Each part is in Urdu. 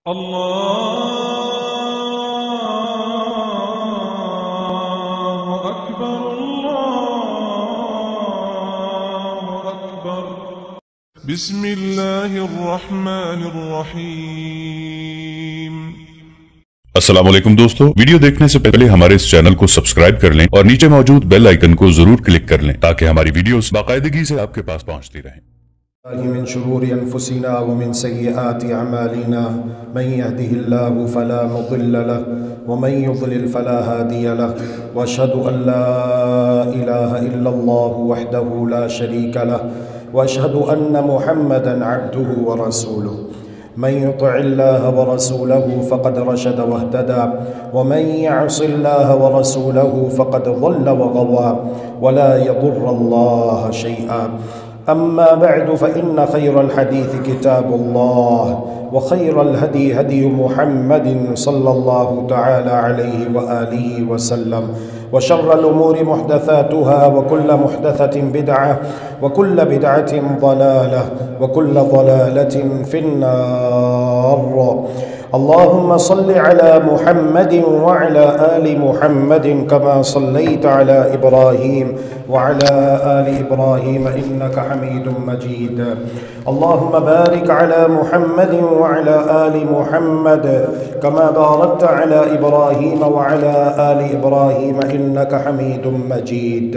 الله أكبر الله أكبر بسم الله الرحمن الرحيم۔ السلام علیکم دوستو، ویڈیو دیکھنے سے پہلے ہمارے اس چینل کو سبسکرائب کر لیں اور نیچے موجود بیل آئیکن کو ضرور کلک کر لیں تاکہ ہماری ویڈیوز باقاعدگی سے آپ کے پاس پہنچتی رہیں۔ من شرور أنفسنا ومن سيئات أعمالنا من يهده الله فلا مضل له ومن يضلل فلا هادي له وأشهد أن لا إله إلا الله وحده لا شريك له وأشهد أن محمدا عبده ورسوله من يطع الله ورسوله فقد رشد واهتدى ومن يعص الله ورسوله فقد ضل وغوى ولا يضر الله شيئا. أما بعد فإن خير الحديث كتاب الله وخير الهدي هدي محمد صلى الله تعالى عليه وآله وسلم وشر الأمور محدثاتها وكل محدثة بدعة وكل بدعة ضلالة وكل ضلالة في النار. اللهم صل على محمد وعلى آل محمد كما صليت على إبراهيم وعلى آل إبراهيم إنك حميد مجيد. اللهم بارك على محمد وعلى آل محمد كما باركت على إبراهيم وعلى آل إبراهيم إنك حميد مجيد.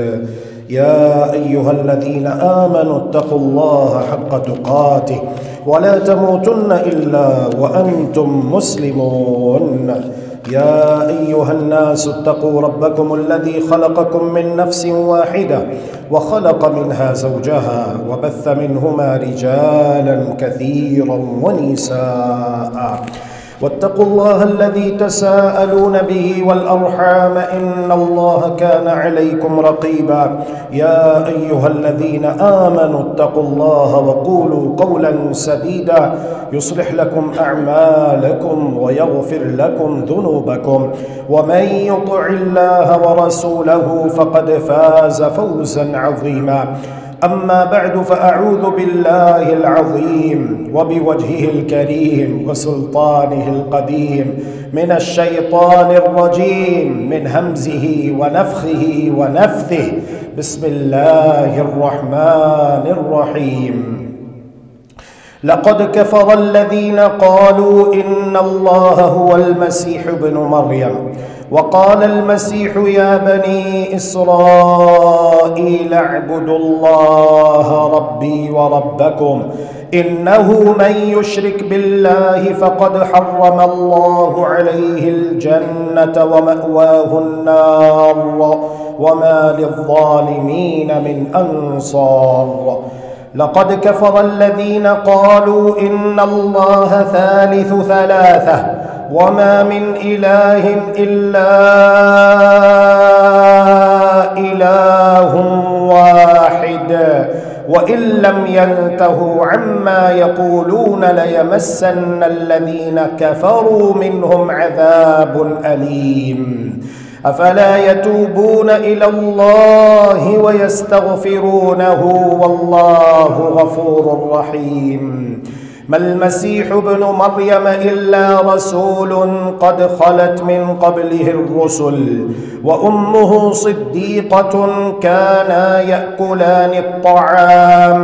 يا أيها الذين آمنوا اتقوا الله حق تقاته ولا تموتن إلا وأنتم مسلمون. يا أيها الناس اتقوا ربكم الذي خلقكم من نفس واحدة وخلق منها زوجها وبث منهما رجالا كثيرا ونساء واتقوا الله الذي تساءلون به والأرحام إن الله كان عليكم رقيبا. يا أيها الذين آمنوا اتقوا الله وقولوا قولا سديدا يصلح لكم أعمالكم ويغفر لكم ذنوبكم ومن يطع الله ورسوله فقد فاز فوزا عظيما. أما بعد فأعوذ بالله العظيم وبوجهه الكريم وسلطانه القديم من الشيطان الرجيم من همزه ونفخه ونفثه. بسم الله الرحمن الرحيم. لقد كفر الذين قالوا إن الله هو المسيح ابن مريم وقال المسيح يا بني إسرائيل اعبدوا الله ربي وربكم إنه من يشرك بالله فقد حرم الله عليه الجنة ومأواه النار وما للظالمين من أنصار. لقد كفر الذين قالوا إن الله ثالث ثلاثة وما من إله إلا إله واحد وإن لم ينتهوا عما يقولون ليمسن الذين كفروا منهم عذاب أليم. أفلا يتوبون إلى الله ويستغفرونه والله غفور رحيم. ما المسيح ابن مريم إلا رسول قد خلت من قبله الرسل وأمه صديقة كانا يأكلان الطعام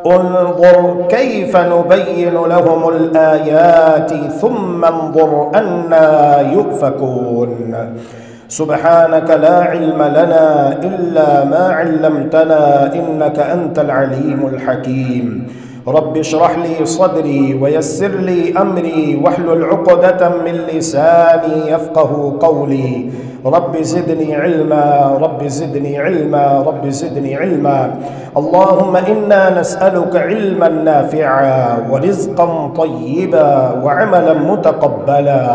انظر كيف نبين لهم الآيات ثم انظر أنا يؤفكون. سبحانك لا علم لنا إلا ما علمتنا إنك أنت العليم الحكيم. رب اشرح لي صدري ويسر لي أمري واحلل عقدة من لساني يفقه قولي. رب زدني علما رب زدني علما رب زدني علما. اللهم إنا نسألك علما نافعا ورزقا طيبا وعملا متقبلا.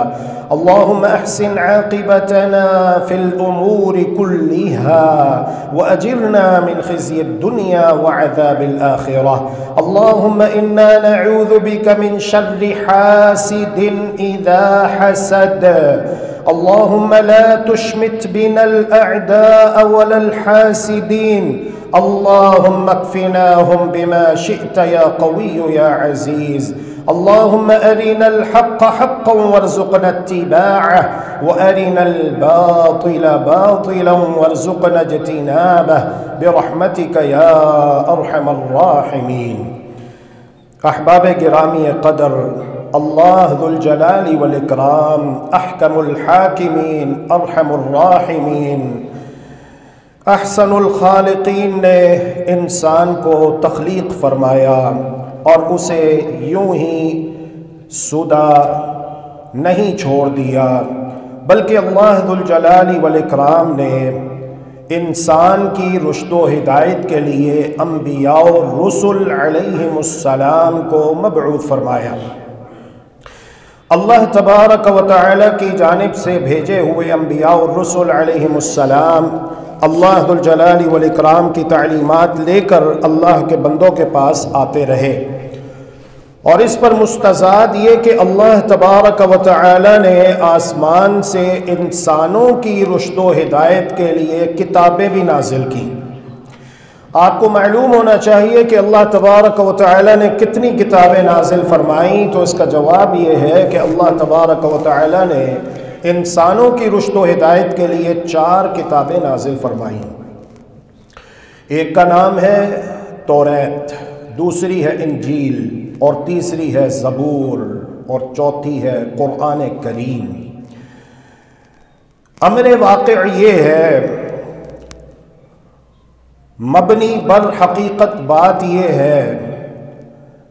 اللهم أحسن عاقبتنا في الأمور كلها وأجرنا من خزي الدنيا وعذاب الآخرة. اللهم إنا نعوذ بك من شر حاسد إذا حسد. اللهم لا تشمت بنا الأعداء ولا الحاسدين. اللهم اكفناهم بما شئت يا قوي يا عزيز. اللهم أرنا الحق حقا وارزقنا اتباعه وأرنا الباطل باطلا وارزقنا اجتنابه برحمتك يا أرحم الراحمين۔ احباب گرامی قدر، اللہ ذو الجلال والاکرام، احکم الحاکمین، ارحم الراحمین، احسن الخالقین نے انسان کو تخلیق فرمایا اور اسے یوں ہی سدھا نہیں چھوڑ دیا، بلکہ اللہ ذو الجلال والاکرام نے انسان کی رشد و ہدایت کے لیے انبیاء و رسل علیہم السلام کو مبعوث فرمایا۔ اللہ تبارک و تعالی کی جانب سے بھیجے ہوئے انبیاء و رسل علیہم السلام اللہ ذو الجلال والاکرام کی تعلیمات لے کر اللہ کے بندوں کے پاس آتے رہے، اور اس پر مستزاد یہ کہ اللہ تبارک و تعالی نے آسمان سے انسانوں کی رشد و ہدایت کے لیے کتابیں بھی نازل کی۔ آپ کو معلوم ہونا چاہیے کہ اللہ تبارک و تعالی نے کتنی کتابیں نازل فرمائیں، تو اس کا جواب یہ ہے کہ اللہ تبارک و تعالی نے انسانوں کی رشد و ہدایت کے لیے 4 کتابیں نازل فرمائیں۔ ایک کا نام ہے توریت، دوسری ہے انجیل، اور تیسری ہے زبور، اور چوتھی ہے قرآن کریم۔ امر واقع یہ ہے، مبنی بر حقیقت بات یہ ہے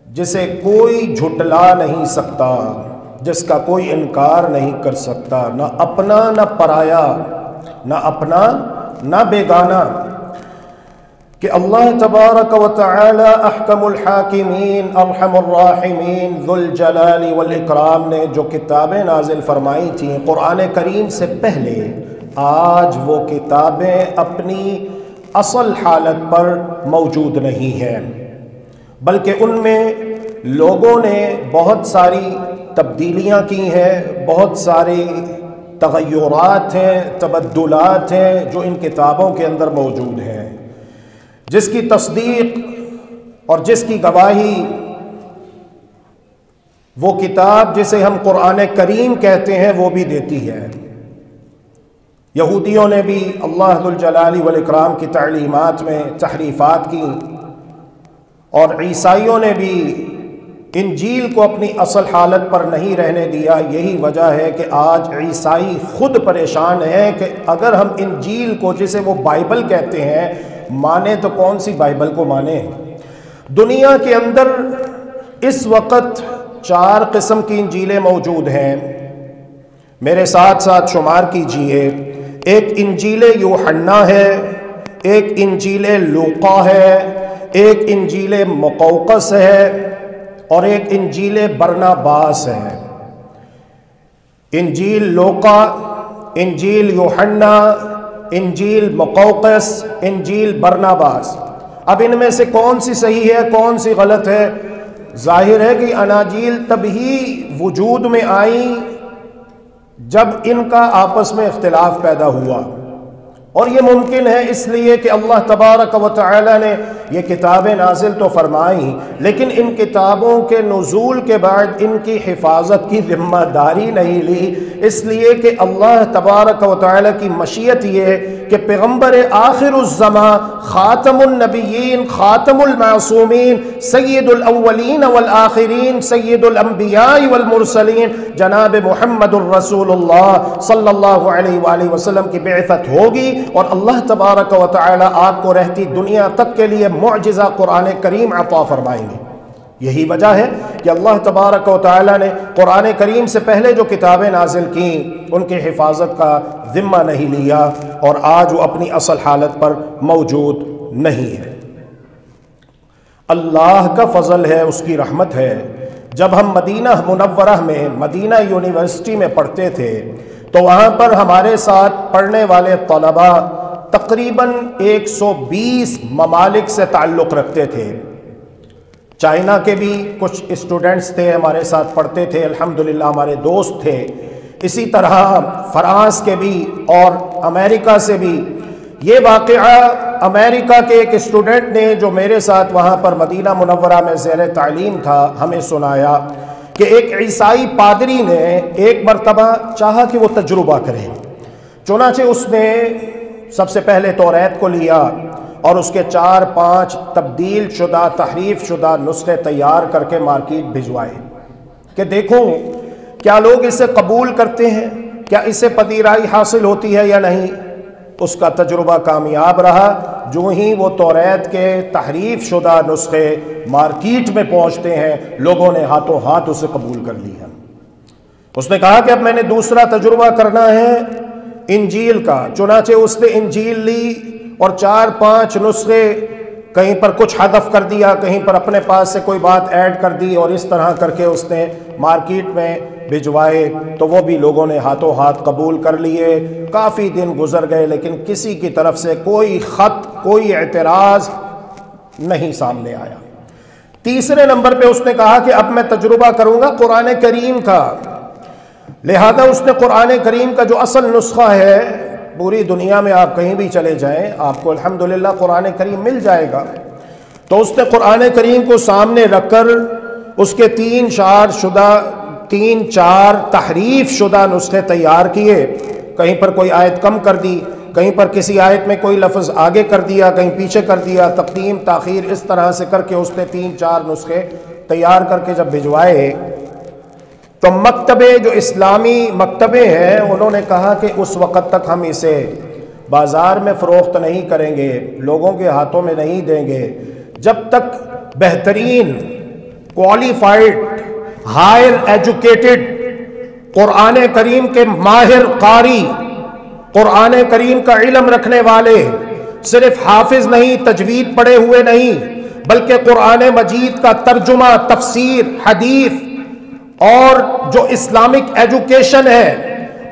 جسے کوئی جھٹلا نہیں سکتا، جس کا کوئی انکار نہیں کر سکتا، نہ اپنا نہ پرایا، نہ اپنا نہ بیگانہ، کہ اللہ تبارک و تعالی احکم الحاکمین ارحم الراحمین ذو الجلال والاکرام نے جو کتابیں نازل فرمائی تھیں قرآن کریم سے پہلے، آج وہ کتابیں اپنی اصل حالت پر موجود نہیں ہیں، بلکہ ان میں لوگوں نے بہت ساری تبدیلیاں کی ہیں، بہت ساری تغیرات ہیں، تبدلات ہیں جو ان کتابوں کے اندر موجود ہیں، جس کی تصدیق اور جس کی گواہی وہ کتاب جسے ہم قرآن کریم کہتے ہیں وہ بھی دیتی ہے۔ یہودیوں نے بھی اللہ ذو الجلال والاکرام کی تعلیمات میں تحریفات کی، اور عیسائیوں نے بھی انجیل کو اپنی اصل حالت پر نہیں رہنے دیا۔ یہی وجہ ہے کہ آج عیسائی خود پریشان ہیں کہ اگر ہم انجیل کو، جسے وہ بائبل کہتے ہیں، مانے تو کون سی بائبل کو مانے؟ دنیا کے اندر اس وقت 4 قسم کی انجیلیں موجود ہیں، میرے ساتھ ساتھ شمار کیجئے۔ ایک انجیل یوحنا ہے، ایک انجیل لوقا ہے، ایک انجیل مقوقس ہے، اور ایک انجیل برناباس ہے۔ انجیل لوقا، انجیل یوحنا، انجیل مقوقس، انجیل برناباس۔ اب ان میں سے کون سی صحیح ہے، کون سی غلط ہے؟ ظاہر ہے کہ اناجیل تب ہی وجود میں آئیں جب ان کا آپس میں اختلاف پیدا ہوا، اور یہ ممکن ہے اس لیے کہ اللہ تبارک و تعالی نے یہ کتابیں نازل تو فرمائیں، لیکن ان کتابوں کے نزول کے بعد ان کی حفاظت کی ذمہ داری نہیں لی، اس لیے کہ اللہ تبارک و تعالی کی مشیت یہ کہ پیغمبر آخر الزماں، خاتم النبیین، خاتم المعصومین، سید الاولین والآخرین، سید الانبیاء والمرسلین، جناب محمد الرسول اللہ صلی اللہ علیہ وآلہ وسلم کی بعثت ہوگی، اور اللہ تبارک و تعالی آپ کو رہتی دنیا تک کے لیے معجزہ قرآن کریم عطا فرمائیں گے۔ یہی وجہ ہے کہ اللہ تبارک و تعالی نے قرآن کریم سے پہلے جو کتابیں نازل کیں ان کی حفاظت کا ذمہ نہیں لیا، اور آج وہ اپنی اصل حالت پر موجود نہیں ہے۔ اللہ کا فضل ہے، اس کی رحمت ہے۔ جب ہم مدینہ منورہ میں، مدینہ یونیورسٹی میں پڑھتے تھے تو وہاں پر ہمارے ساتھ پڑھنے والے طلباء تقریباً 120 ممالک سے تعلق رکھتے تھے۔ چائنا کے بھی کچھ اسٹوڈنٹس تھے ہمارے ساتھ پڑھتے تھے، الحمدللہ ہمارے دوست تھے، اسی طرح فرانس کے بھی اور امریکہ سے بھی۔ یہ واقعہ امریکہ کے ایک اسٹوڈنٹ نے جو میرے ساتھ وہاں پر مدینہ منورہ میں زیر تعلیم تھا ہمیں سنایا کہ ایک عیسائی پادری نے ایک مرتبہ چاہا کہ وہ تجربہ کرے، چنانچہ اس نے سب سے پہلے توریت کو لیا اور اس کے 4-5 تبدیل شدہ تحریف شدہ نسخے تیار کر کے مارکیٹ بھجوائے کہ دیکھوں کیا لوگ اسے قبول کرتے ہیں، کیا اسے پذیرائی حاصل ہوتی ہے یا نہیں۔ اس کا تجربہ کامیاب رہا، جو ہی وہ توریت کے تحریف شدہ نسخے مارکیٹ میں پہنچتے ہیں لوگوں نے ہاتھوں ہاتھ اسے قبول کر لیا۔ اس نے کہا کہ اب میں نے دوسرا تجربہ کرنا ہے انجیل کا، چنانچہ اس نے انجیل لی اور 4-5 نسخے کہیں پر کچھ حذف کر دیا، کہیں پر اپنے پاس سے کوئی بات ایڈ کر دی، اور اس طرح کر کے اس نے مارکیٹ میں بھجوائے تو وہ بھی لوگوں نے ہاتھوں ہاتھ قبول کر لیے۔ کافی دن گزر گئے لیکن کسی کی طرف سے کوئی خط، کوئی اعتراض نہیں سامنے آیا۔ تیسرے نمبر پہ اس نے کہا کہ اب میں تجربہ کروں گا قرآن کریم کا، لہذا اس نے قرآن کریم کا جو اصل نسخہ ہے، پوری دنیا میں آپ کہیں بھی چلے جائیں آپ کو الحمدللہ قرآن کریم مل جائے گا، تو اس نے قرآن کریم کو سامنے رکھ کر اس کے 3-4 تحریف شدہ نسخے تیار کیے، کہیں پر کوئی آیت کم کر دی، کہیں پر کسی آیت میں کوئی لفظ آگے کر دیا، کہیں پیچھے کر دیا، تقدیم تاخیر اس طرح سے کر کے اس نے 3-4 نسخے تیار کر کے جب بھجوائے تو مکتبے جو اسلامی مکتبے ہیں انہوں نے کہا کہ اس وقت تک ہم اسے بازار میں فروخت نہیں کریں گے، لوگوں کے ہاتھوں میں نہیں دیں گے جب تک بہترین کوالیفائڈ ہائر ایجوکیٹڈ قرآن کریم کے ماہر قاری، قرآن کریم کا علم رکھنے والے، صرف حافظ نہیں، تجوید پڑھے ہوئے نہیں، بلکہ قرآن مجید کا ترجمہ، تفسیر، حدیث اور جو اسلامک ایجوکیشن ہے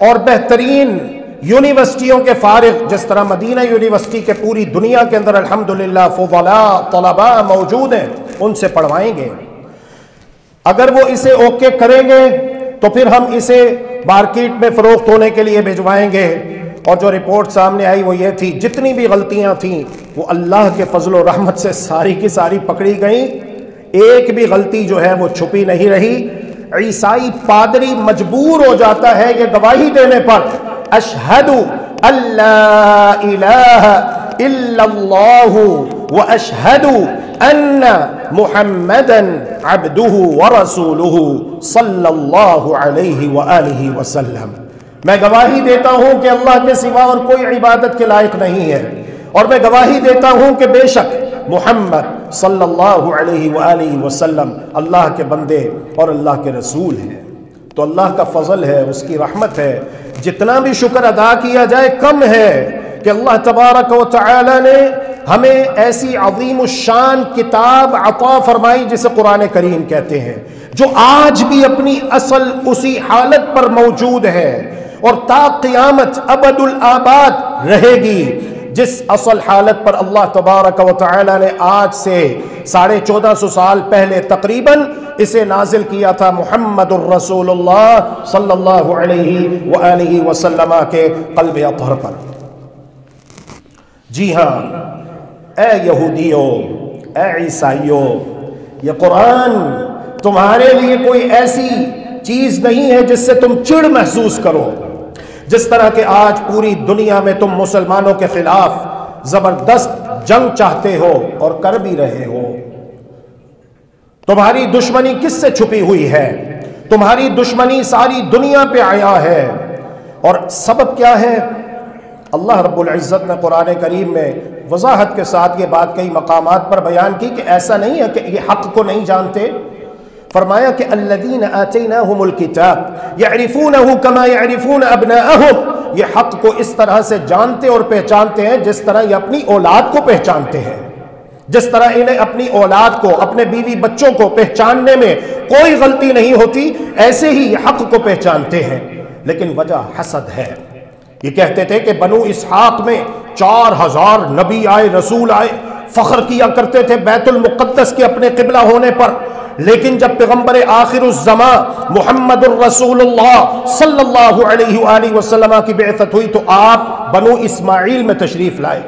اور بہترین یونیورسٹیوں کے فارغ، جس طرح مدینہ یونیورسٹی کے پوری دنیا کے اندر الحمدللہ فضلاء طلباء موجود ہیں، ان سے پڑھوائیں گے۔ اگر وہ اسے اوکے کریں گے تو پھر ہم اسے مارکیٹ میں فروخت ہونے کے لیے بھجوائیں گے۔ اور جو رپورٹ سامنے آئی وہ یہ تھی، جتنی بھی غلطیاں تھیں وہ اللہ کے فضل و رحمت سے ساری کی ساری پکڑی گئیں، ایک بھی غلطی جو ہے وہ چھپی نہیں رہی۔ عیسائی پادری مجبور ہو جاتا ہے یہ گواہی دینے پر، اشہد اللہ الہ الا اللہ واشہد ان محمدا عبدہ ورسولہ صلی اللہ علیہ وآلہ وسلم، میں گواہی دیتا ہوں کہ اللہ کے سوا اور کوئی عبادت کے لائق نہیں ہے، اور میں گواہی دیتا ہوں کہ بے شک محمد صلی اللہ علیہ وآلہ وسلم اللہ کے بندے اور اللہ کے رسول ہیں۔ تو اللہ کا فضل ہے، اس کی رحمت ہے، جتنا بھی شکر ادا کیا جائے کم ہے کہ اللہ تبارک و تعالی نے ہمیں ایسی عظیم الشان کتاب عطا فرمائی جسے قرآن کریم کہتے ہیں، جو آج بھی اپنی اصل اسی حالت پر موجود ہے اور تا قیامت ابد الآباد رہے گی، جس اصل حالت پر اللہ تبارک و تعالی نے آج سے 1450 سال پہلے تقریباً اسے نازل کیا تھا محمد الرسول اللہ صلی اللہ علیہ وآلہ وسلم کے قلب اطہر پر۔ جی ہاں اے یہودیوں، اے عیسائیوں، یہ قرآن تمہارے لیے کوئی ایسی چیز نہیں ہے جس سے تم چڑ محسوس کرو، جس طرح کہ آج پوری دنیا میں تم مسلمانوں کے خلاف زبردست جنگ چاہتے ہو اور کر بھی رہے ہو۔ تمہاری دشمنی کس سے چھپی ہوئی ہے؟ تمہاری دشمنی ساری دنیا پہ آیا ہے، اور سبب کیا ہے؟ اللہ رب العزت نے قرآن کریم میں وضاحت کے ساتھ یہ بات کئی مقامات پر بیان کی کہ ایسا نہیں ہے کہ یہ حق کو نہیں جانتے۔ فرمایا کہ الذین آتیناہم الکتاب یعرفونہ کما یعرفون ابناءہم، یہ حق کو اس طرح سے جانتے اور پہچانتے ہیں جس طرح یہ اپنی اولاد کو پہچانتے ہیں، جس طرح انہیں اپنی اولاد کو، اپنے بیوی بچوں کو پہچاننے میں کوئی غلطی نہیں ہوتی، ایسے ہی یہ حق کو پہچانتے ہیں۔ لیکن وجہ حسد ہے۔ یہ کہتے تھے کہ بنو اسحاق میں 4000 نبی آئے، رسول آئے، فخر کیا کرتے تھے بیت المقدس کے اپنے قبلہ ہونے پر، لیکن جب پیغمبر آخر الزمان محمد الرسول اللہ صلی اللہ علیہ وآلہ وسلم کی بعثت ہوئی تو آپ بنو اسماعیل میں تشریف لائے۔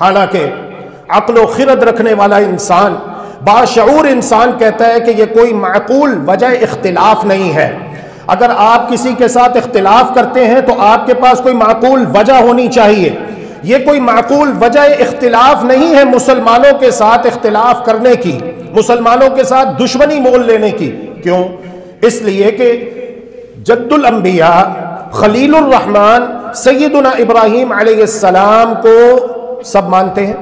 حالانکہ عقل و خرد رکھنے والا انسان باشعور انسان کہتا ہے کہ یہ کوئی معقول وجہ اختلاف نہیں ہے۔ اگر آپ کسی کے ساتھ اختلاف کرتے ہیں تو آپ کے پاس کوئی معقول وجہ ہونی چاہیے۔ یہ کوئی معقول وجہ اختلاف نہیں ہے مسلمانوں کے ساتھ اختلاف کرنے کی، مسلمانوں کے ساتھ دشمنی مول لینے کی۔ کیوں؟ اس لیے کہ جد الانبیاء خلیل الرحمن سیدنا ابراہیم علیہ السلام کو سب مانتے ہیں،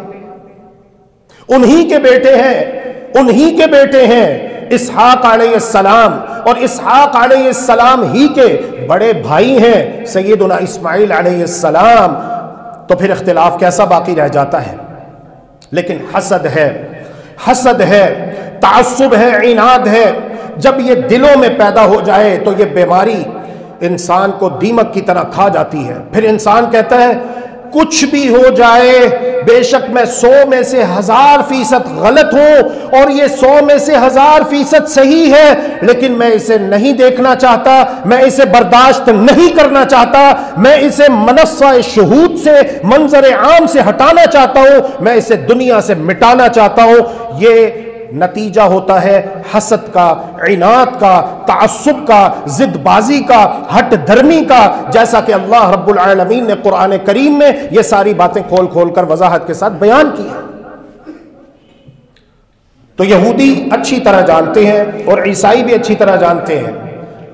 انہی کے بیٹے ہیں، انہی کے بیٹے ہیں اسحاق علیہ السلام، اور اسحاق علیہ السلام ہی کے بڑے بھائی ہیں سیدنا اسماعیل علیہ السلام، تو پھر اختلاف کیسا باقی رہ جاتا ہے؟ لیکن حسد ہے، حسد ہے، تعصب ہے، عناد ہے، جب یہ دلوں میں پیدا ہو جائے تو یہ بیماری انسان کو دیمک کی طرح کھا جاتی ہے۔ پھر انسان کہتا ہے کچھ بھی ہو جائے، بے شک میں 100 میں سے 1000% غلط ہوں اور یہ 100 میں سے 1000% صحیح ہے، لیکن میں اسے نہیں دیکھنا چاہتا، میں اسے برداشت نہیں کرنا چاہتا، میں اسے منصہ شہود سے، منظر عام سے ہٹانا چاہتا ہوں، میں اسے دنیا سے مٹانا چاہتا ہوں۔ یہ نتیجہ ہوتا ہے حسد کا، عناد کا، تعصب کا، ضد بازی کا، ہٹ دھرمی کا، جیسا کہ اللہ رب العالمین نے قرآن کریم میں یہ ساری باتیں کھول کھول کر وضاحت کے ساتھ بیان کی ہیں۔ تو یہودی اچھی طرح جانتے ہیں اور عیسائی بھی اچھی طرح جانتے ہیں،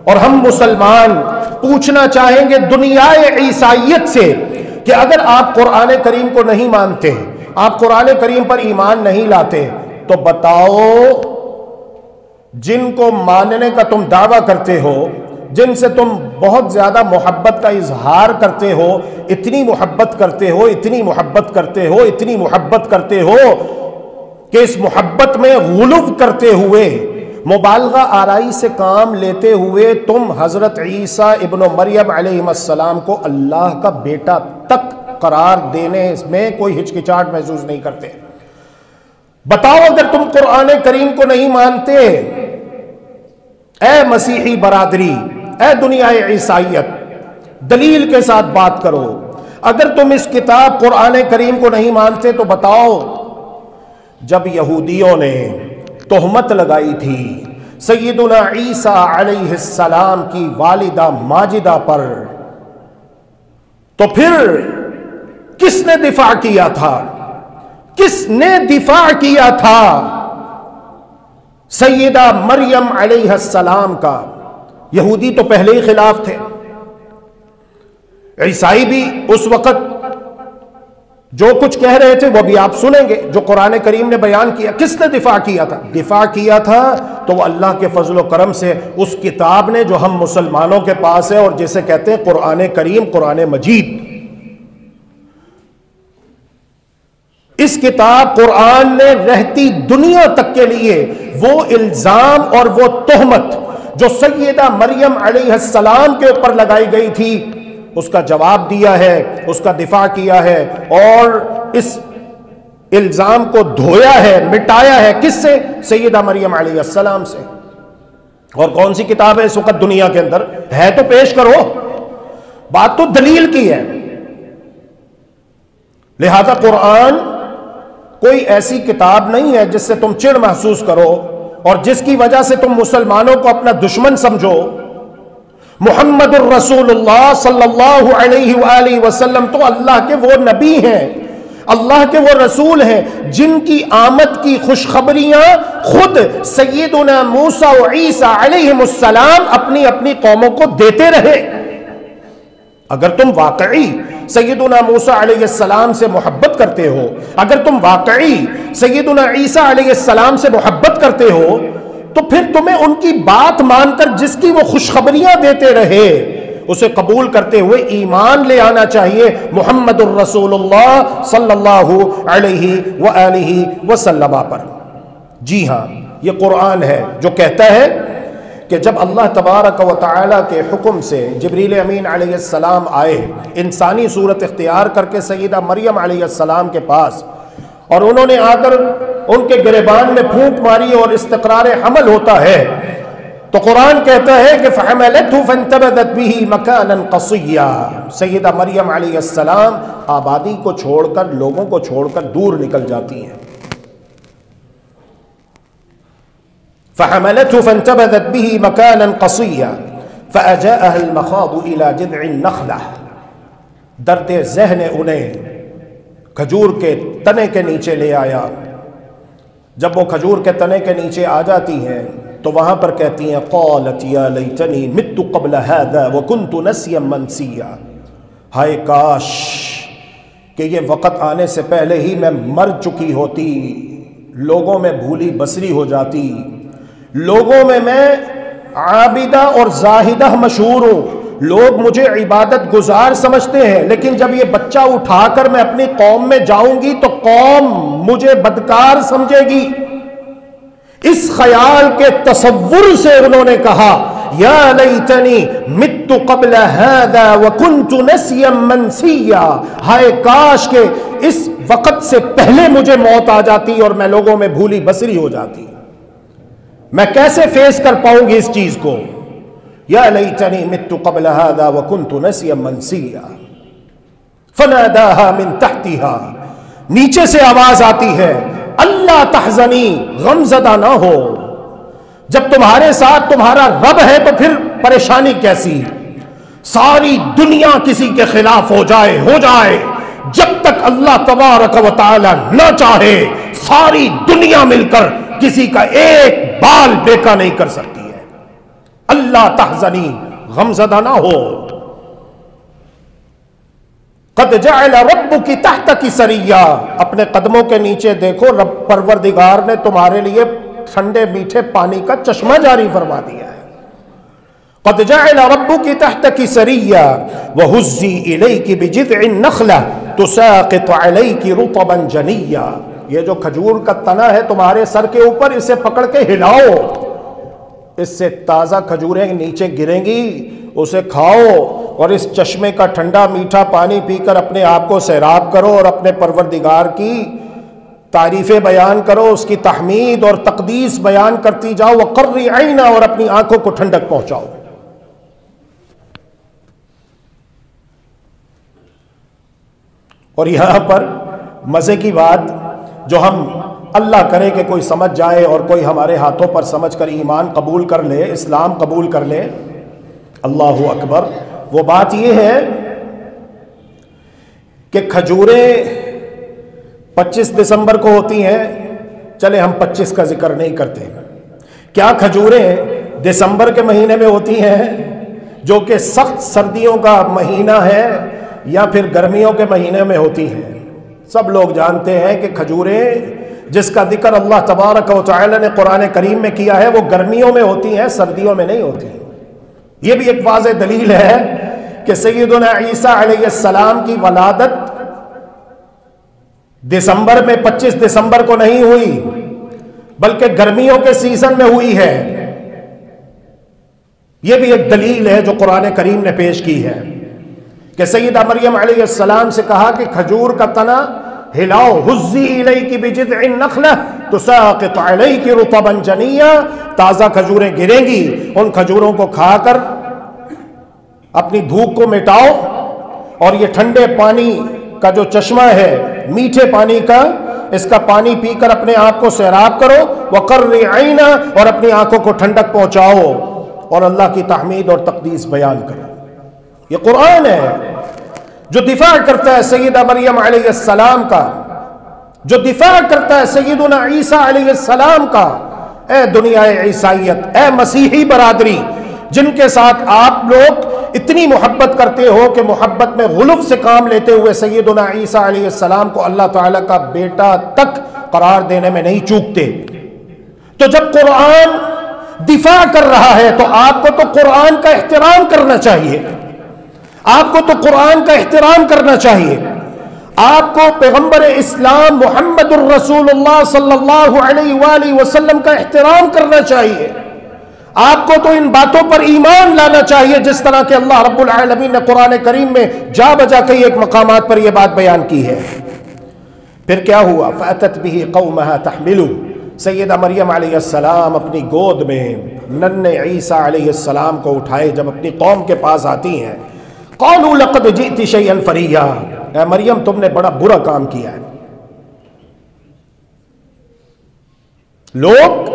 اور ہم مسلمان پوچھنا چاہیں گے دنیا عیسائیت سے کہ اگر آپ قرآن کریم کو نہیں مانتے، آپ قرآن کریم پر ایمان نہیں لاتے، تو بتاؤ جن کو ماننے کا تم دعویٰ کرتے ہو، جن سے تم بہت زیادہ محبت کا اظہار کرتے ہو، اتنی محبت کرتے ہو، اتنی محبت کرتے ہو، اتنی محبت کرتے ہو کہ اس محبت میں غلو کرتے ہوئے، مبالغہ آرائی سے کام لیتے ہوئے تم حضرت عیسیٰ ابن مریم علیہ السلام کو اللہ کا بیٹا تک قرار دینے میں کوئی ہچکچاہٹ محسوس نہیں کرتے۔ بتاؤ اگر تم قرآن کریم کو نہیں مانتے، اے مسیحی برادری، اے دنیا عیسائیت، دلیل کے ساتھ بات کرو۔ اگر تم اس کتاب قرآن کریم کو نہیں مانتے تو بتاؤ جب یہودیوں نے تہمت لگائی تھی سیدنا عیسیٰ علیہ السلام کی والدہ ماجدہ پر، تو پھر کس نے دفاع کیا تھا؟ کس نے دفاع کیا تھا سیدہ مریم علیہ السلام کا؟ یہودی تو پہلے ہی خلاف تھے، عیسائی بھی اس وقت جو کچھ کہہ رہے تھے وہ بھی آپ سنیں گے، جو قرآن کریم نے بیان کیا۔ کس نے دفاع کیا تھا؟ دفاع کیا تھا تو وہ اللہ کے فضل و کرم سے اس کتاب نے جو ہم مسلمانوں کے پاس ہے اور جسے کہتے ہیں قرآن کریم، قرآن مجید، اس کتاب قرآن نے رہتی دنیا تک کے لیے وہ الزام اور وہ تہمت جو سیدہ مریم علیہ السلام کے اوپر لگائی گئی تھی اس کا جواب دیا ہے، اس کا دفاع کیا ہے، اور اس الزام کو دھویا ہے، مٹایا ہے۔ کس سے؟ سیدہ مریم علیہ السلام سے۔ اور کون سی کتاب ہے اس وقت دنیا کے اندر؟ ہے تو پیش کرو، بات تو دلیل کی ہے۔ لہذا قرآن کوئی ایسی کتاب نہیں ہے جس سے تم چڑ محسوس کرو اور جس کی وجہ سے تم مسلمانوں کو اپنا دشمن سمجھو۔ محمد الرسول اللہ صلی اللہ علیہ وآلہ وسلم تو اللہ کے وہ نبی ہیں، اللہ کے وہ رسول ہیں جن کی آمد کی خوشخبریاں خود سیدنا موسیٰ و عیسیٰ علیہ السلام اپنی اپنی قوموں کو دیتے رہے۔ اگر تم واقعی سیدنا موسیٰ علیہ السلام سے محبت کرتے ہو، اگر تم واقعی سیدنا عیسیٰ علیہ السلام سے محبت کرتے ہو، تو پھر تمہیں ان کی بات مان کر جس کی وہ خوشخبریاں دیتے رہے اسے قبول کرتے ہوئے ایمان لے آنا چاہیے محمد الرسول اللہ صلی اللہ علیہ وآلہ وسلم پر۔ جی ہاں، یہ قرآن ہے جو کہتا ہے کہ جب اللہ تبارک و تعالیٰ کے حکم سے جبریل امین علیہ السلام آئے انسانی صورت اختیار کر کے سیدہ مریم علیہ السلام کے پاس، اور انہوں نے آ کر ان کے گریبان میں پھونک ماری اور استقرار حمل ہوتا ہے، تو قرآن کہتا ہے کہ فَحَمَلَتْهُ فَانْتَبَذَتْ بِهِ مَكَانًا قَصِيًّا، سیدہ مریم علیہ السلام آبادی کو چھوڑ کر، لوگوں کو چھوڑ کر دور نکل جاتی ہیں۔ فحملته فانتبذت به مكانا قصيا فأجاءها المخاض إلى جذع النخلة. درد ذہن انہیں کھجور کے تنے کے نیچے لے آیا. جب وہ کھجور کے تنے کے نیچے آ جاتی ہیں تو وہاں پر کہتی ہیں قالت یا لیتنی مت قبل هذا وكنت نسيا منسيا. ہائے کاش کہ یہ وقت آنے سے پہلے ہی میں مر چکی ہوتی، لوگوں میں بھولی بسری ہو جاتی، لوگوں میں عابدہ اور زاہدہ مشہور ہوں، لوگ مجھے عبادت گزار سمجھتے ہیں، لیکن جب یہ بچہ اٹھا کر میں اپنی قوم میں جاؤں گی تو قوم مجھے بدکار سمجھے گی. اس خیال کے تصور سے انہوں نے کہا یا لیتنی مت قبل هذا وکنت نسیا منسیا. ہائے کاش کہ اس وقت سے پہلے مجھے موت آ جاتی اور میں لوگوں میں بھولی بسری ہو جاتی. میں کیسے فیس کر پاؤں گی اس چیز کو؟ یا لیتنی مت قبل هذا وکنت نسیا منسیا. فناداها من تحتها. نیچے سے آواز آتی ہے اللہ تحزنی، غم زدہ نہ ہو. جب تمہارے ساتھ تمہارا رب ہے تو پھر پریشانی کیسی؟ ساری دنیا کسی کے خلاف ہو جائے، جب تک اللہ تبارک و تعالی نہ چاہے ساری دنیا مل کر کسی کا ایک بال بیکا نہیں کر سکتی ہے. اللہ تحزنی، غم زدہ نہ ہو. قد جعل ربک تحتک سریا. اپنے قدموں کے نیچے دیکھو، رب پروردگار نے تمہارے لیے ٹھنڈے میٹھے پانی کا چشمہ جاری فرما دیا ہے. قد جعل ربک تحتک سریا وہزی الیک بجذع النخلہ تساقط علیک رطبا جنیا. یہ جو کھجور کا تنا ہے تمہارے سر کے اوپر، اسے پکڑ کے ہلاؤ، اس سے تازہ کھجوریں نیچے گریں گی، اسے کھاؤ اور اس چشمے کا ٹھنڈا میٹھا پانی پی کر اپنے آپ کو سیراب کرو اور اپنے پروردگار کی تعریفیں بیان کرو، اس کی تحمید اور تقدیس بیان کرتی جاؤ. وقرری عینا، اور اپنی آنکھوں کو ٹھنڈک پہنچاؤ. اور یہاں پر مزے کی بات، جو ہم اللہ کرے کہ کوئی سمجھ جائے اور کوئی ہمارے ہاتھوں پر سمجھ کر ایمان قبول کر لے، اسلام قبول کر لے، اللہ اکبر. وہ بات یہ ہے کہ کھجوریں 25 دسمبر کو ہوتی ہیں. چلے ہم 25 کا ذکر نہیں کرتے. کیا کھجوریں دسمبر کے مہینے میں ہوتی ہیں جو کہ سخت سردیوں کا مہینہ ہے، یا پھر گرمیوں کے مہینے میں ہوتی ہیں؟ سب لوگ جانتے ہیں کہ کھجوریں جس کا ذکر اللہ تبارک و تعالی نے قرآن کریم میں کیا ہے وہ گرمیوں میں ہوتی ہیں، سردیوں میں نہیں ہوتی. یہ بھی ایک واضح دلیل ہے کہ سیدنا عیسیٰ علیہ السلام کی ولادت دسمبر میں 25 دسمبر کو نہیں ہوئی، بلکہ گرمیوں کے سیزن میں ہوئی ہے. یہ بھی ایک دلیل ہے جو قرآن کریم نے پیش کی ہے کہ سیدہ مریم علیہ السلام سے کہا کہ کھجور کا تنا ہلاؤ، ہزی الیک بجذع النخلہ تساقط علیک رطبا جنیا. تازہ کھجوریں گریں گی، ان کھجوروں کو کھا کر اپنی بھوک کو مٹاؤ اور یہ ٹھنڈے پانی کا جو چشمہ ہے، میٹھے پانی کا، اس کا پانی پی کر اپنے آپ کو سیراب کرو. وقرری عینا، اور اپنی آنکھوں کو ٹھنڈک پہنچاؤ اور اللہ کی تحمید اور تقدیس بیان کرو. یہ قرآن ہے جو دفاع کرتا ہے سیدہ مریم علیہ السلام کا، جو دفاع کرتا ہے سیدنا عیسیٰ علیہ السلام کا. اے دنیا عیسائیت، اے مسیحی برادری جن کے ساتھ آپ لوگ اتنی محبت کرتے ہو کہ محبت میں غلو سے کام لیتے ہوئے سیدنا عیسیٰ علیہ السلام کو اللہ تعالیٰ کا بیٹا تک قرار دینے میں نہیں چوکتے، تو جب قرآن دفاع کر رہا ہے تو آپ کو تو قرآن کا احترام کرنا چاہیے، آپ کو تو قرآن کا احترام کرنا چاہیے. آپ کو پیغمبر اسلام محمد الرسول اللہ صلی اللہ علیہ وآلہ وسلم کا احترام کرنا چاہیے. آپ کو تو ان باتوں پر ایمان لانا چاہیے جس طرح کہ اللہ رب العالمین نے قرآن کریم میں جا بجا کئی ایک مقامات پر یہ بات بیان کی ہے. پھر کیا ہوا؟ فَأَتَتْ بِهِ قَوْمَهَا تَحْمِلُ. سیدہ مریم علیہ السلام اپنی گود میں ننھے عیسیٰ علیہ السلام کو اٹھائے جب اپنی قوم کے پاس آتی ہیں، قَالُوا لَقَدْ جِئْتِ شَيْئًا فَرِيًّا. اے مریم تم نے بڑا برا کام کیا ہے. لوگ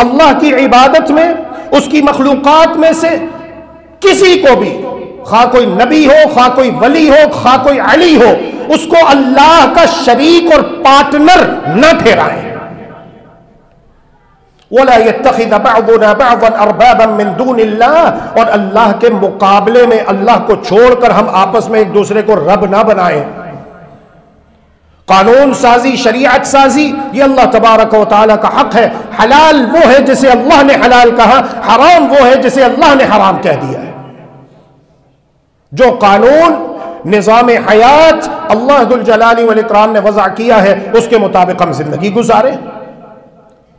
اللہ کی عبادت میں اس کی مخلوقات میں سے کسی کو بھی، خواہ کوئی نبی ہو، خواہ کوئی ولی ہو، خواہ کوئی علی ہو، اس کو اللہ کا شریک اور پارٹنر نہ ٹھہرائیں۔ وَلَا يَتَّخِذَ بَعْضُنَا بَعْضًا أَرْبَابًا مِّن دُونِ اللَّهِ، اور اللہ کے مقابلے میں اللہ کو چھوڑ کر ہم آپس میں ایک دوسرے کو رب نہ بنائیں۔ قانون سازی، شریعت سازی، یہ اللہ تبارک و تعالیٰ کا حق ہے۔ حلال وہ ہے جسے اللہ نے حلال کہا، حرام وہ ہے جسے اللہ نے حرام کہہ دیا ہے۔ جو قانون، نظام حیات اللہ ذو الجلال والاکرام نے وضع کیا ہے، اس کے مطابق ہم زندگی گزاریں۔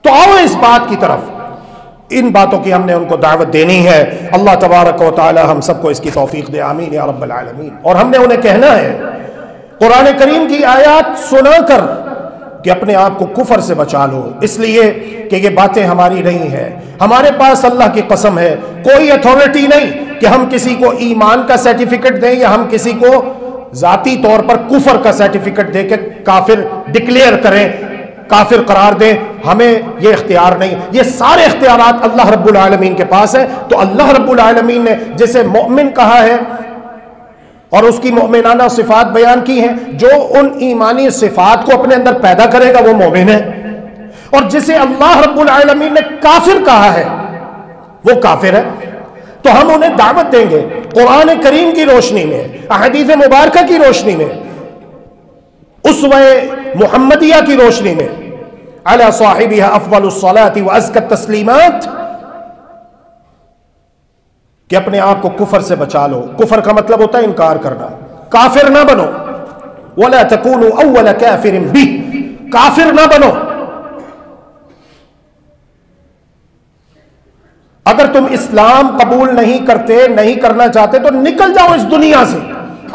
تو آؤ اس بات کی طرف، ان باتوں کی ہم نے ان کو دعوت دینی ہے۔ اللہ تبارک و تعالی ہم سب کو اس کی توفیق دے، آمین یا رب العالمین۔ اور ہم نے انہیں کہنا ہے قرآن کریم کی آیات سنا کر کہ اپنے آپ کو کفر سے بچا لو، اس لیے کہ یہ باتیں ہماری نہیں ہیں۔ ہمارے پاس اللہ کی قسم ہے کوئی اتھارٹی نہیں کہ ہم کسی کو ایمان کا سرٹیفکیٹ دیں یا ہم کسی کو ذاتی طور پر کفر کا سرٹیفکیٹ دے کے کافر ڈکلیئر کریں، کافر قرار دیں۔ ہمیں یہ اختیار نہیں، یہ سارے اختیارات اللہ رب العالمین کے پاس ہیں۔ تو اللہ رب العالمین نے جسے مؤمن کہا ہے اور اس کی مؤمنانہ صفات بیان کی ہیں، جو ان ایمانی صفات کو اپنے اندر پیدا کرے گا وہ مومن ہے، اور جسے اللہ رب العالمین نے کافر کہا ہے وہ کافر ہے۔ تو ہم انہیں دعوت دیں گے قرآن کریم کی روشنی میں، احادیث مبارکہ کی روشنی میں، اسوہ محمدیہ کی روشنی میں، علی صاحبہ افضل الصلاۃ وازکی التسلیمات، کہ اپنے آپ کو کفر سے بچا لو۔ کفر کا مطلب ہوتا ہے انکار کرنا، کافر نہ بنو۔ وَلَا تَكُونُوا أَوَّلَ كَافِرٍ بِهِ، کافر نہ بنو۔ اگر تم اسلام قبول نہیں کرتے، نہیں کرنا چاہتے تو نکل جاؤ اس دنیا سے۔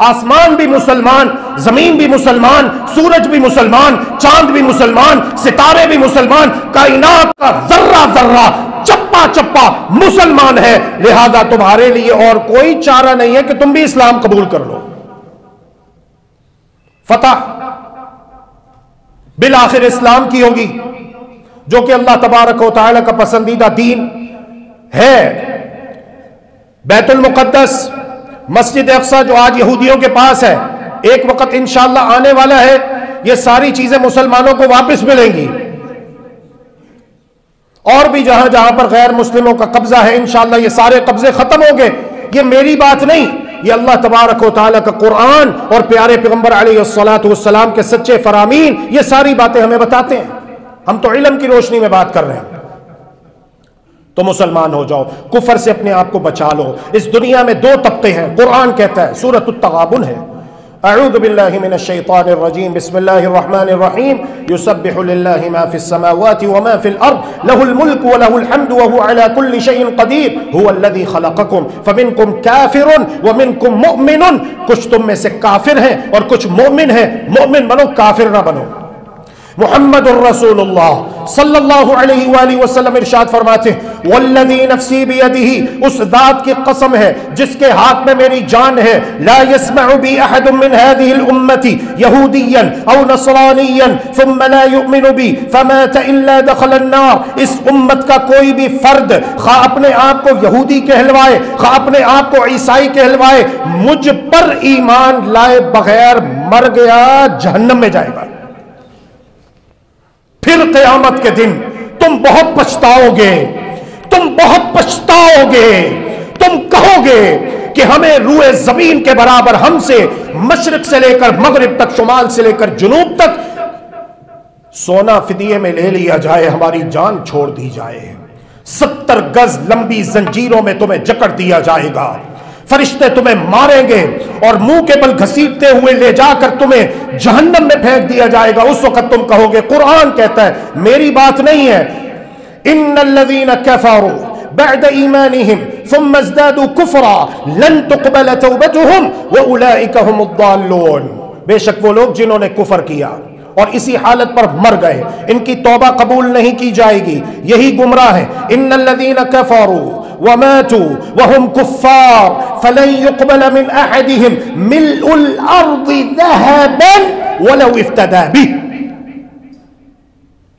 آسمان بھی مسلمان، زمین بھی مسلمان، سورج بھی مسلمان، چاند بھی مسلمان، ستارے بھی مسلمان، کائنات کا ذرہ ذرہ، چپا چپا مسلمان ہے۔ لہذا تمہارے لیے اور کوئی چارہ نہیں ہے کہ تم بھی اسلام قبول کر لو۔ فتح بالآخر اسلام کی ہوگی، جو کہ اللہ تبارک و تعالی کا پسندیدہ دین ہے۔ بیت المقدس، مسجد اقصی جو آج یہودیوں کے پاس ہے، ایک وقت انشاءاللہ آنے والا ہے یہ ساری چیزیں مسلمانوں کو واپس ملیں گی، اور بھی جہاں جہاں پر غیر مسلموں کا قبضہ ہے انشاءاللہ یہ سارے قبضے ختم ہوں گے۔ یہ میری بات نہیں، یہ اللہ تبارک و تعالیٰ کا قرآن اور پیارے پیغمبر علیہ السلام کے سچے فرامین یہ ساری باتیں ہمیں بتاتے ہیں۔ ہم تو علم کی روشنی میں بات کر رہے ہیں۔ تو مسلمان ہو جاؤ، کفر سے اپنے آپ کو بچا لو۔ اس دنیا میں دو طبقے ہیں، قرآن کہتا ہے، سورۃ التغابن ہے، اعوذ باللہ من الشیطان الرجیم، بسم اللہ الرحمن الرحیم، یسبح للہ ما فی السماوات وما فی الارض، لہ الملک ولہ الحمد وہو علی کل شیء قدیر، هو الذی خلقکم فمنکم کافر ومنکم مؤمن، کچھ تم میں سے کافر ہیں اور کچھ مومن ہیں۔ مومن بنو، کافر نہ بنو۔ محمد الرسول اللہ صلی اللہ علیہ وآلہ وسلم ارشاد فرماتے ہیں، والذی نفسی بیدہ، اس ذات کی قسم ہے جس کے ہاتھ میں میری جان ہے، لا يسمع بی احد من هذه الامة یہودیا او نصرانیا ثم لا يؤمن بی فمات الا دخل النار، اس امت کا کوئی بھی فرد خواہ اپنے آپ کو یہودی کہلوائے، خواہ اپنے آپ کو عیسائی کہلوائے، مجھ پر ایمان لائے بغیر مر گیا جہنم میں جائے گا۔ پھر قیامت کے دن تم بہت پچھتاؤ گے، تم بہت پچھتاؤ گے، تم کہو گے کہ ہمیں روئے زمین کے برابر، ہم سے مشرق سے لے کر مغرب تک، شمال سے لے کر جنوب تک سونا فدیے میں لے لیا جائے، ہماری جان چھوڑ دی جائے، 70 گز لمبی زنجیروں میں تمہیں جکڑ دیا جائے گا، فرشتے تمہیں ماریں گے اور منہ کے بل گھسیٹتے ہوئے لے جا کر تمہیں جہنم میں پھینک دیا جائے گا۔ اس وقت تم کہو گے، قرآن کہتا ہے، میری بات نہیں ہے، ان الذین کفروا بعد ایمانہم ثم ازدادوا کفرا لن تقبل توبتہم واولئک هم الضالون، بے شک وہ لوگ جنہوں نے کفر کیا اور اسی حالت پر مر گئے، ان کی توبہ قبول نہیں کی جائے گی، یہی گمراہ ہے۔ ان الذین کفروا وماتوا وهم كفار فلن يقبل من احدهم ملء الارض ذهبا ولو افتدى به،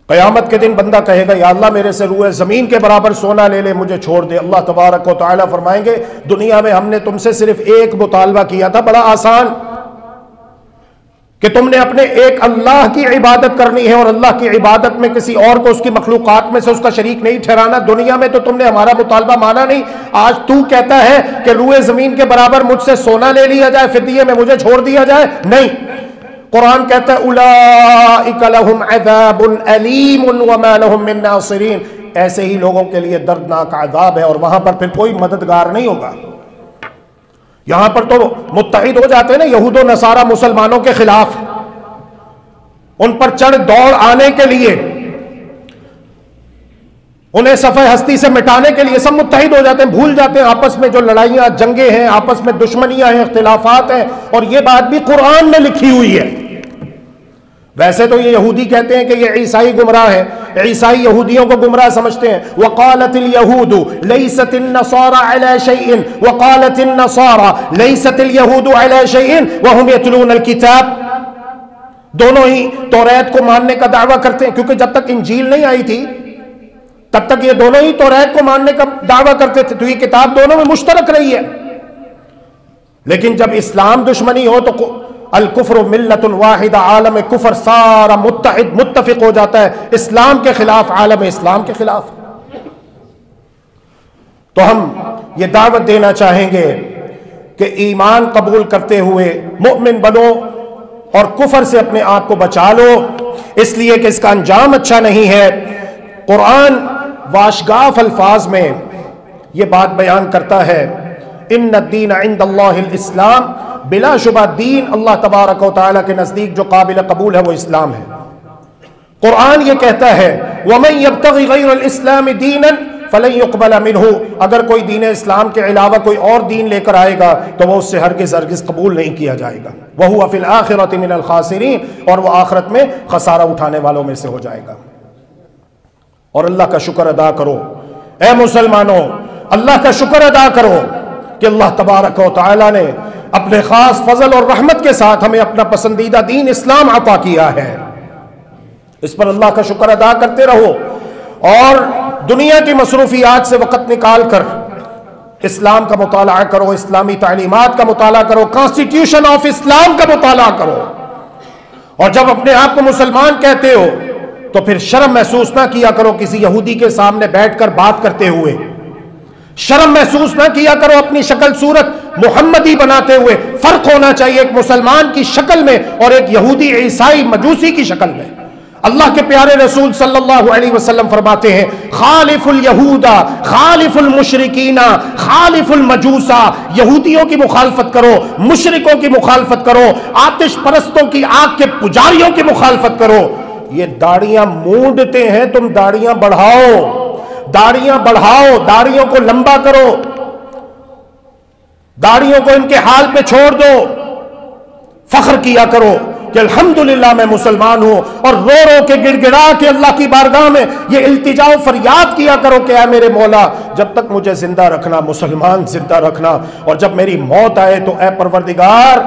قیامت کے دن بندہ کہے گا یا اللہ میرے سے روئے زمین کے برابر سونا لے لے، مجھے چھوڑ دے۔ اللہ تبارک و تعالیٰ فرمائیں گے دنیا میں ہم نے تم سے صرف ایک مطالبہ کیا تھا، بڑا آسان، کہ تم نے اپنے ایک اللہ کی عبادت کرنی ہے اور اللہ کی عبادت میں کسی اور کو اس کی مخلوقات میں سے اس کا شریک نہیں ٹھہرانا۔ دنیا میں تو تم نے ہمارا مطالبہ مانا نہیں، آج تو کہتا ہے کہ روئے زمین کے برابر مجھ سے سونا لے لیا جائے، فدیے میں مجھے چھوڑ دیا جائے۔ نہیں، قرآن کہتا ہے اولئک لہم عذاب علیم وما لہم من ناصرین، ایسے ہی لوگوں کے لیے دردناک عذاب ہے اور وہاں پر پھر کوئی مددگار نہیں ہوگا۔ یہاں پر تو متحد ہو جاتے ہیں نا یہود و نصارہ مسلمانوں کے خلاف، ان پر چڑھ دوڑ آنے کے لیے، انہیں صفحہ ہستی سے مٹانے کے لیے سب متحد ہو جاتے ہیں، بھول جاتے ہیں آپس میں جو لڑائیاں جنگیں ہیں، آپس میں دشمنیاں ہیں، اختلافات ہیں، اور یہ بات بھی قرآن میں لکھی ہوئی ہے۔ ویسے تو یہ یہودی کہتے ہیں کہ یہ عیسائی گمراہ ہے، عیسائی یہودیوں کو گمراہ سمجھتے ہیں۔ وقالت اليهود ليست النصارى على شيء وقالت النصارى ليست اليهود على شيء وهم يتلون الكتاب، دونوں ہی توریت کو ماننے کا دعویٰ کرتے ہیں، کیونکہ جب تک انجیل نہیں آئی تھی تب تک یہ دونوں ہی توریت کو ماننے کا دعویٰ کرتے تھے، تو یہ کتاب دونوں میں مشترک رہی ہے۔ لیکن جب اسلام دشمنی ہو تو الکفر ملت واحد، عالم کفر سارا متحد متفق ہو جاتا ہے اسلام کے خلاف، عالم اسلام کے خلاف۔ تو ہم یہ دعوت دینا چاہیں گے کہ ایمان قبول کرتے ہوئے مؤمن بنو اور کفر سے اپنے آپ کو بچا لو، اس لیے کہ اس کا انجام اچھا نہیں ہے۔ قرآن واشگاف الفاظ میں یہ بات بیان کرتا ہے، ان الدین عند اللہ الاسلام، بلا شبہ دین اللہ تبارک و تعالیٰ کے نزدیک جو قابل قبول ہے وہ اسلام ہے۔ قرآن یہ کہتا ہے وَمَن يَبْتَغِ غَيْرَ الْإِسْلَامِ دِينًا فَلَن يُقْبَلَ مِنْهُ، اگر کوئی دین اسلام کے علاوہ کوئی اور دین لے کر آئے گا تو وہ اس سے ہرگز قبول نہیں کیا جائے گا۔ وَهُوَ فِي الْآخِرَةِ مِنَ الْخَاسِرِينَ، اور وہ آخرت میں خسارہ اٹھانے والوں میں سے ہو جائے گا۔ اور اللہ کا شکر ادا کرو اے مسلمانوں، اللہ کا شکر ادا کرو کہ اللہ تبارک و تعالیٰ نے اپنے خاص فضل اور رحمت کے ساتھ ہمیں اپنا پسندیدہ دین اسلام عطا کیا ہے۔ اس پر اللہ کا شکر ادا کرتے رہو اور دنیا کی مصروفیات سے وقت نکال کر اسلام کا مطالعہ کرو، اسلامی تعلیمات کا مطالعہ کرو، کانسٹیٹیوشن آف اسلام کا مطالعہ کرو، اور جب اپنے آپ کو مسلمان کہتے ہو تو پھر شرم محسوس نہ کیا کرو کسی یہودی کے سامنے بیٹھ کر بات کرتے ہوئے، شرم محسوس نہ کیا کرو اپنی شکل صورت محمدی بناتے ہوئے۔ فرق ہونا چاہیے ایک مسلمان کی شکل میں اور ایک یہودی عیسائی مجوسی کی شکل میں۔ اللہ کے پیارے رسول صلی اللہ علیہ وسلم فرماتے ہیں خالف الیہود خالف المشرکین خالف المجوسا، یہودیوں کی مخالفت کرو، مشرکوں کی مخالفت کرو، آتش پرستوں کی، آگ کے پجاریوں کی مخالفت کرو۔ یہ داڑیاں مونڈتے ہیں، تم داڑیاں بڑھاؤ، داڑیاں بڑھاؤ، داڑیوں کو لمبا کرو، داڑیوں کو ان کے حال پہ چھوڑ دو، فخر کیا کرو کہ الحمدللہ میں مسلمان ہوں، اور رو رو کے گڑ گڑا کے اللہ کی بارگاہ میں یہ التجا و فریاد کیا کرو کہ اے میرے مولا جب تک مجھے زندہ رکھنا، مسلمان زندہ رکھنا، اور جب میری موت آئے تو اے پروردگار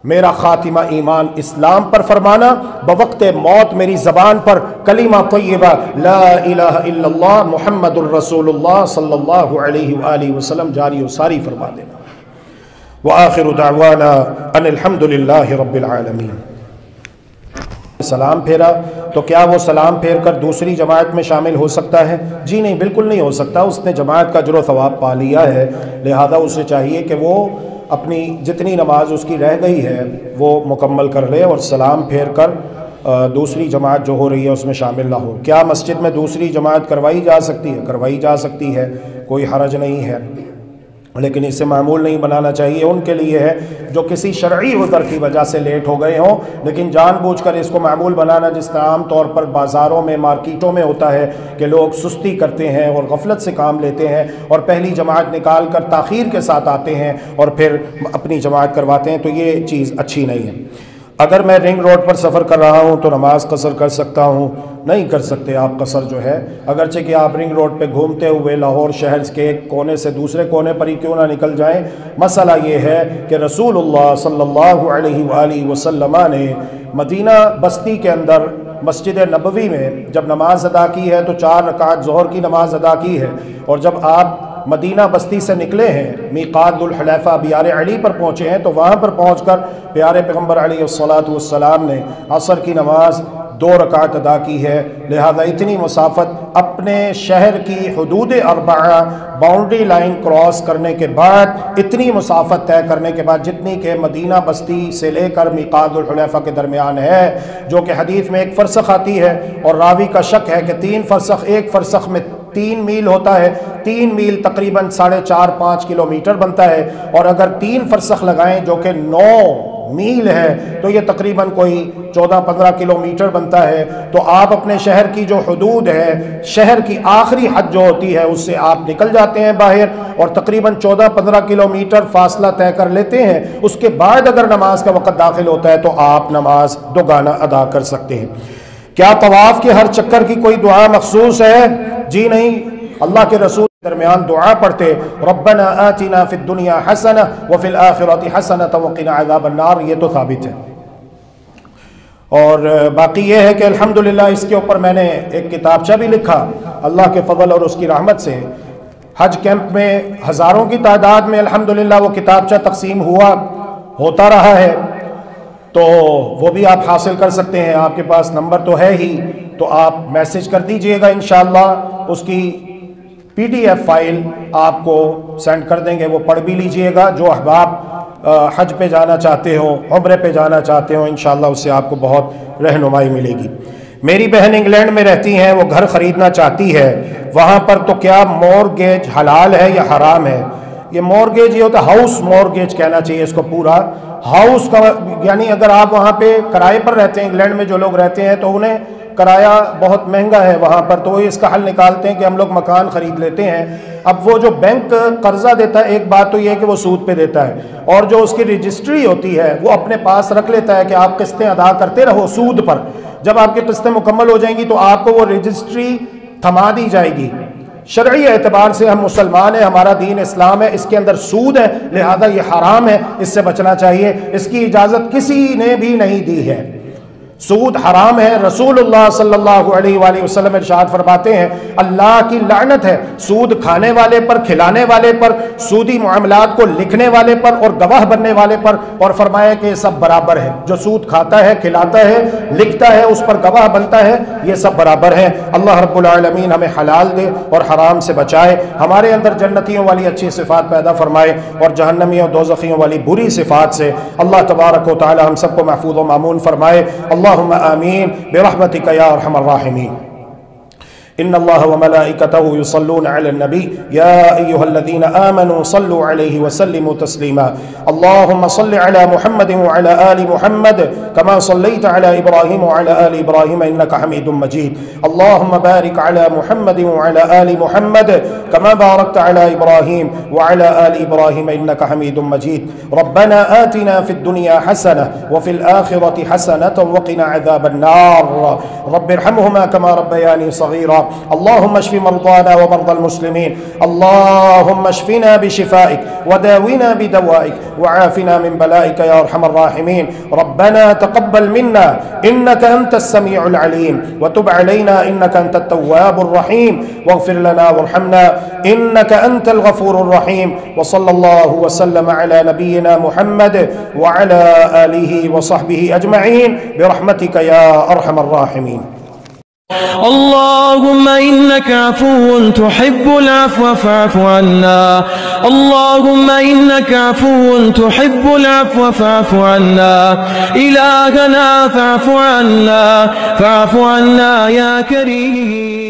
میرا خاتمہ ایمان اسلام پر فرمانا، بوقت موت میری زبان پر کلمہ طیبہ لا الہ الا اللہ محمد الرسول اللہ صلی اللہ علیہ وآلہ وسلم جاری و ساری فرما دینا۔ وآخر دعوانا ان الحمدللہ رب العالمین۔ سلام پھیرا تو کیا وہ سلام پھیر کر دوسری جماعت میں شامل ہو سکتا ہے؟ جی نہیں، بالکل نہیں ہو سکتا۔ اس نے جماعت کا اجر و ثواب پا لیا ہے، لہذا اسے چاہیے کہ وہ اپنی جتنی نماز اس کی رہ گئی ہے وہ مکمل کر لے اور سلام پھیر کر دوسری جماعت جو ہو رہی ہے اس میں شامل نہ ہو۔ کیا مسجد میں دوسری جماعت کروائی جا سکتی ہے؟ کروائی جا سکتی ہے، کوئی حرج نہیں ہے، لیکن اسے معمول نہیں بنانا چاہیے۔ ان کے لیے ہے جو کسی شرعی عذر کی وجہ سے لیٹ ہو گئے ہوں، لیکن جان بوجھ کر اس کو معمول بنانا، جس طرح عام طور پر بازاروں میں مارکیٹوں میں ہوتا ہے کہ لوگ سستی کرتے ہیں اور غفلت سے کام لیتے ہیں اور پہلی جماعت نکال کر تاخیر کے ساتھ آتے ہیں اور پھر اپنی جماعت کرواتے ہیں، تو یہ چیز اچھی نہیں ہے۔ اگر میں رنگ روڈ پر سفر کر رہا ہوں تو نماز قصر کر سکتا ہوں؟ نہیں کر سکتے آپ قصر جو ہے، اگرچہ کہ آپ رنگ روڈ پہ گھومتے ہوئے لاہور شہر کے ایک کونے سے دوسرے کونے پر ہی کیوں نہ نکل جائیں۔ مسئلہ یہ ہے کہ رسول اللہ صلی اللہ علیہ وآلہ وسلم نے مدینہ بستی کے اندر مسجد نبوی میں جب نماز ادا کی ہے تو 4 رکعت ظہر کی نماز ادا کی ہے، اور جب آپ مدینہ بستی سے نکلے ہیں، میقات ذوالحلیفہ بیار علی پر پہنچے ہیں، تو وہاں پر پہنچ کر پیارے پیغمبر علیہ الصلوۃ والسلام نے عصر کی نماز 2 رکعت ادا کی ہے۔ لہذا اتنی مسافت اپنے شہر کی حدود 4 باؤنڈری لائن کراس کرنے کے بعد، اتنی مسافت طے کرنے کے بعد جتنی کہ مدینہ بستی سے لے کر میقات ذوالحلیفہ کے درمیان ہے، جو کہ حدیث میں 1 فرسخ آتی ہے، اور راوی کا شک ہے کہ 3 فرسخ، 1 فرسخ میں 3 میل ہوتا ہے، 3 میل تقریباً 4.5-5 کلومیٹر بنتا ہے، اور اگر 3 فرسخ لگائیں جو کہ 9 میل ہے تو یہ تقریباً کوئی 14-15 کلومیٹر بنتا ہے۔ تو آپ اپنے شہر کی جو حدود ہے، شہر کی آخری حد جو ہوتی ہے، اس سے آپ نکل جاتے ہیں باہر، اور تقریباً 14-15 کلومیٹر فاصلہ طے کر لیتے ہیں۔ اس کے بعد اگر نماز کا وقت داخل ہوتا ہے تو آپ نماز دوگانہ ادا کر سکتے ہیں۔ کیا طواف کے ہر چکر کی کوئی دعا مخصوص ہے؟ جی نہیں، اللہ کے رسول درمیان دعا پڑھتے ربنا آتنا فی الدنیا حسنہ وفی الآخرۃ حسنۃ وقنا عذاب النار، یہ تو ثابت ہے۔ اور باقی یہ ہے کہ الحمدللہ اس کے اوپر میں نے ایک کتابچہ بھی لکھا، اللہ کے فضل اور اس کی رحمت سے حج کیمپ میں ہزاروں کی تعداد میں الحمدللہ وہ کتابچہ تقسیم ہوتا رہا ہے، تو وہ بھی آپ حاصل کر سکتے ہیں۔ آپ کے پاس نمبر تو ہے ہی، تو آپ میسج کر دیجئے گا، انشاءاللہ اس کی PDF فائل آپ کو سینڈ کر دیں گے، وہ پڑھ بھی لیجئے گا۔ جو احباب حج پہ جانا چاہتے ہو، عمرے پہ جانا چاہتے ہو، انشاءاللہ اس سے آپ کو بہت رہنمائی ملے گی۔ میری بہن انگلینڈ میں رہتی ہیں، وہ گھر خریدنا چاہتی ہے، وہاں پر تو کیا مورگیج حلال ہے یا حرام ہے؟ یہ مورگیج یہ ہوتا ہے، ہاؤس مورگیج کہنا چاہیے اس کو، پورا ہاؤس کا، یعنی اگر آپ وہاں پہ کرائے پر رہتے ہیں، انگلینڈ میں جو لوگ رہتے ہیں تو انہیں کرایہ بہت مہنگا ہے وہاں پر، تو اس کا حل نکالتے ہیں کہ ہم لوگ مکان خرید لیتے ہیں۔ اب وہ جو بینک قرضہ دیتا ہے، ایک بات تو یہ ہے کہ وہ سود پہ دیتا ہے، اور جو اس کی رجسٹری ہوتی ہے وہ اپنے پاس رکھ لیتا ہے کہ آپ قسطیں ادا کرتے رہو سود پر، جب آپ کی قسطیں مکمل ہو جائیں گی تو آپ کو وہ رجسٹری تھما دی جائے گی۔ شرعی اعتبار سے ہم مسلمان ہیں، ہمارا دین اسلام ہے، اس کے اندر سود ہے، لہذا یہ حرام ہے، اس سے بچنا چاہیے، اس کی اجازت کسی نے بھی نہیں دی ہے۔ سود حرام ہے۔ رسول اللہ صلی اللہ علیہ وآلہ وسلم ارشاد فرماتے ہیں اللہ کی لعنت ہے سود کھانے والے پر، کھلانے والے پر، سودی معاملات کو لکھنے والے پر اور گواہ بننے والے پر، اور فرمایا کہ یہ سب برابر ہے، جو سود کھاتا ہے، کھلاتا ہے، لکھتا ہے، اس پر گواہ بنتا ہے، یہ سب برابر ہیں۔ اللہ رب العالمین ہمیں حلال دے اور حرام سے بچائے، ہمارے اندر جنتیوں والی اچھی صفات پیدا فرمائے اور جہنمیوں دوزخیوں والی بری صفات سے اللہ تبارک و تعالی ہم سب کو محفوظ و مامون فرمائے۔ اللہم آمین برحمتک یا ارحم الراحمین۔ ان اللہ وملائکتہ یصلون علی النبی یا ایہا الذین آمنوا صلوا علیہ وسلموا تسلیما۔ اللہم صل علی محمد وعلی آل محمد کما صلیت علی ابراہیم وعلی آل ابراہیم انکا حمید مجید۔ اللہم بارک علی محمد وعلی آل محمد کما بارکت علی ابراہیم وعلی آل ابراہیم انکا حمید مجید۔ ربنا آتنا فی الدنیا حسنہ وفی الآخرۃ حسنۃ وقنا عذاب النار۔ رب ارحمہما کما ربیانی صغیرا۔ اللهم اشف مرضانا ومرضى المسلمين، اللهم اشفنا بشفائك وداونا بدوائك وعافنا من بلائك يا ارحم الراحمين۔ ربنا تقبل منا انك انت السميع العليم وتب علينا انك انت التواب الرحيم واغفر لنا وارحمنا انك انت الغفور الرحيم۔ وصلى الله وسلم على نبينا محمد وعلى آله وصحبه اجمعين برحمتك يا ارحم الراحمين۔ اللهم إنك عفو تحب العفو فاعف عنا، اللهم إنك عفو تحب العفو فاعف عنا، إلهنا فاعف عنا، فاعف عنا يا كريم۔